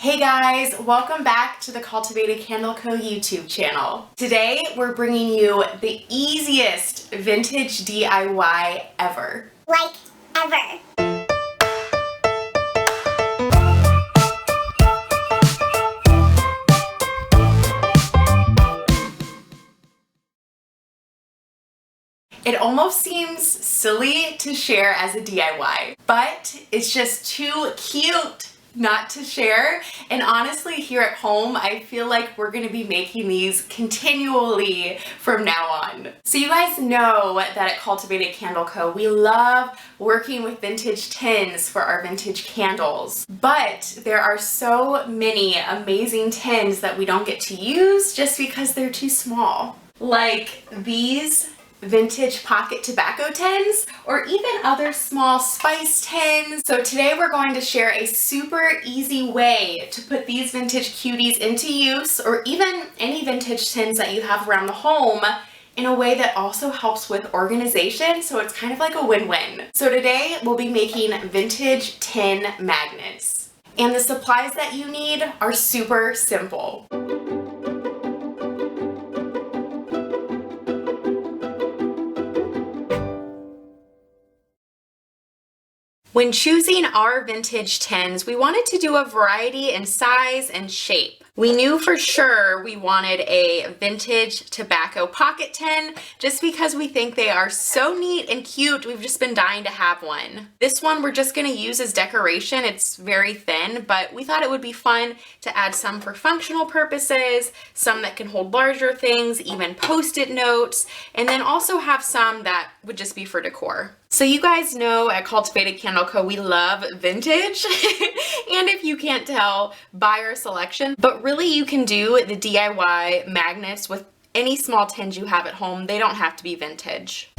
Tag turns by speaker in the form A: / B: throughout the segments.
A: Hey guys, welcome back to the Cultivated Candle Co YouTube channel. Today we're bringing you the easiest vintage DIY ever.
B: Like ever.
A: It almost seems silly to share as a DIY, but it's just too cute not to share. And honestly, here at home, I feel like we're gonna be making these continually from now on. So you guys know that at Cultivated Candle Co, we love working with vintage tins for our vintage candles. But there are so many amazing tins that we don't get to use just because they're too small. Like these vintage pocket tobacco tins, or even other small spice tins. So today we're going to share a super easy way to put these vintage cuties into use, or even any vintage tins that you have around the home, in a way that also helps with organization, so it's kind of like a win-win. So today we'll be making vintage tin magnets. And the supplies that you need are super simple. When choosing our vintage tins, we wanted to do a variety in size and shape. We knew for sure we wanted a vintage tobacco pocket tin just because we think they are so neat and cute. We've just been dying to have one. This one we're just going to use as decoration. It's very thin, but we thought it would be fun to add some for functional purposes, some that can hold larger things, even post-it notes, and then also have some that would just be for decor. So you guys know at Cultivated Candle Co we love vintage and if you can't tell by our selection, but really you can do the DIY magnets with any small tins you have at home. They don't have to be vintage.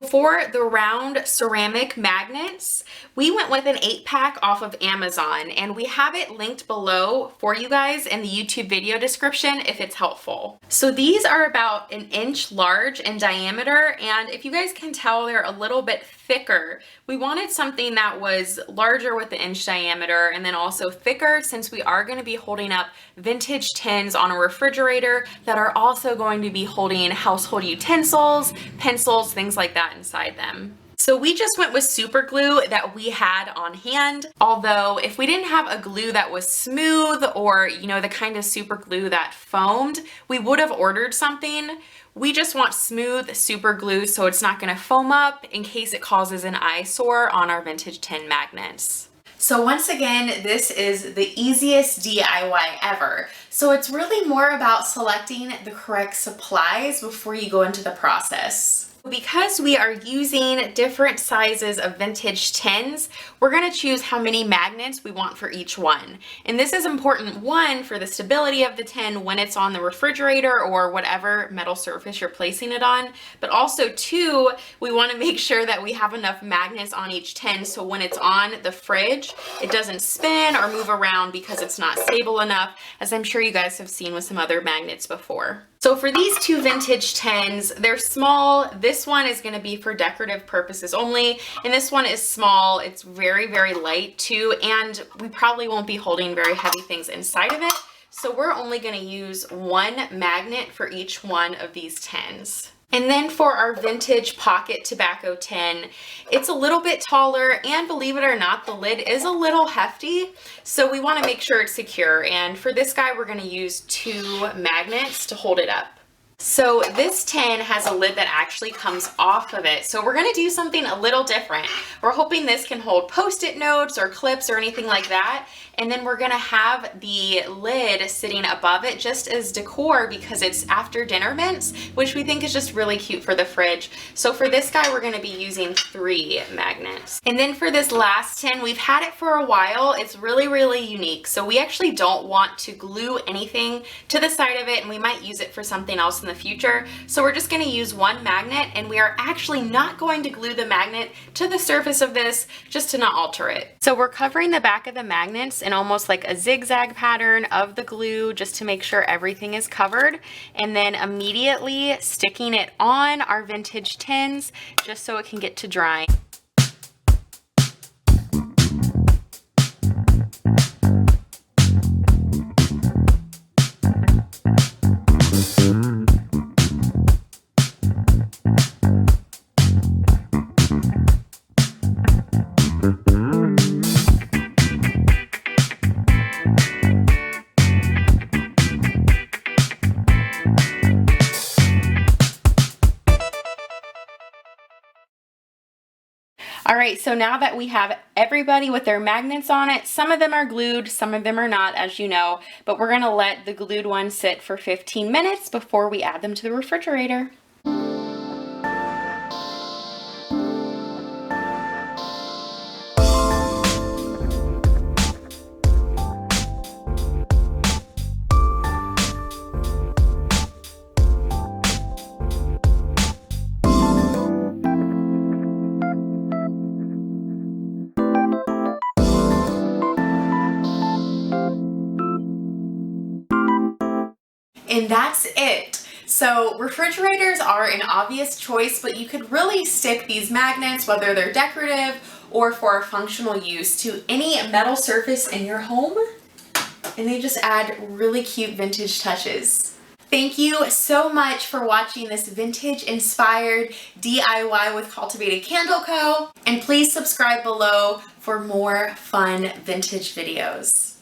A: For the round ceramic magnets, we went with an 8-pack off of Amazon, and we have it linked below for you guys in the YouTube video description if it's helpful. So these are about 1 inch large in diameter, and if you guys can tell, they're a little bit thicker. We wanted something that was larger with the inch diameter and then also thicker, since we are going to be holding up vintage tins on a refrigerator that are also going to be holding household utensils, pencils, things like that inside them. So we just went with super glue that we had on hand. Although if we didn't have a glue that was smooth, or the kind of super glue that foamed, we would have ordered something. We just want smooth super glue so it's not going to foam up in case it causes an eyesore on our vintage tin magnets. So once again, this is the easiest DIY ever. So it's really more about selecting the correct supplies before you go into the process. Because we are using different sizes of vintage tins, we're going to choose how many magnets we want for each one. And this is important, one, for the stability of the tin when it's on the refrigerator or whatever metal surface you're placing it on, but also two, we want to make sure that we have enough magnets on each tin so when it's on the fridge, it doesn't spin or move around because it's not stable enough, as I'm sure you guys have seen with some other magnets before. So for these two vintage tins, they're small. This one is going to be for decorative purposes only, and this one is small. It's very, very light too, and we probably won't be holding very heavy things inside of it. So we're only going to use one magnet for each one of these tins. And then for our vintage pocket tobacco tin, it's a little bit taller, and believe it or not, the lid is a little hefty, so we want to make sure it's secure. And for this guy, we're going to use 2 magnets to hold it up. So this tin has a lid that actually comes off of it. So we're going to do something a little different. We're hoping this can hold post-it notes or clips or anything like that. And then we're going to have the lid sitting above it just as decor because it's after dinner mints, which we think is just really cute for the fridge. So for this guy, we're going to be using 3 magnets. And then for this last tin, we've had it for a while. It's really, really unique. So we actually don't want to glue anything to the side of it, and we might use it for something else in the future. So we're just going to use 1 magnet, and we are actually not going to glue the magnet to the surface of this just to not alter it. So we're covering the back of the magnets in almost like a zigzag pattern of the glue just to make sure everything is covered, and then immediately sticking it on our vintage tins just so it can get to drying. All right, so now that we have everybody with their magnets on it, some of them are glued, some of them are not, as you know, but we're gonna let the glued ones sit for 15 minutes before we add them to the refrigerator. And that's it. So refrigerators are an obvious choice, but you could really stick these magnets, whether they're decorative or for functional use, to any metal surface in your home, and they just add really cute vintage touches. Thank you so much for watching this vintage inspired DIY with Cultivated Candle Co. And please subscribe below for more fun vintage videos.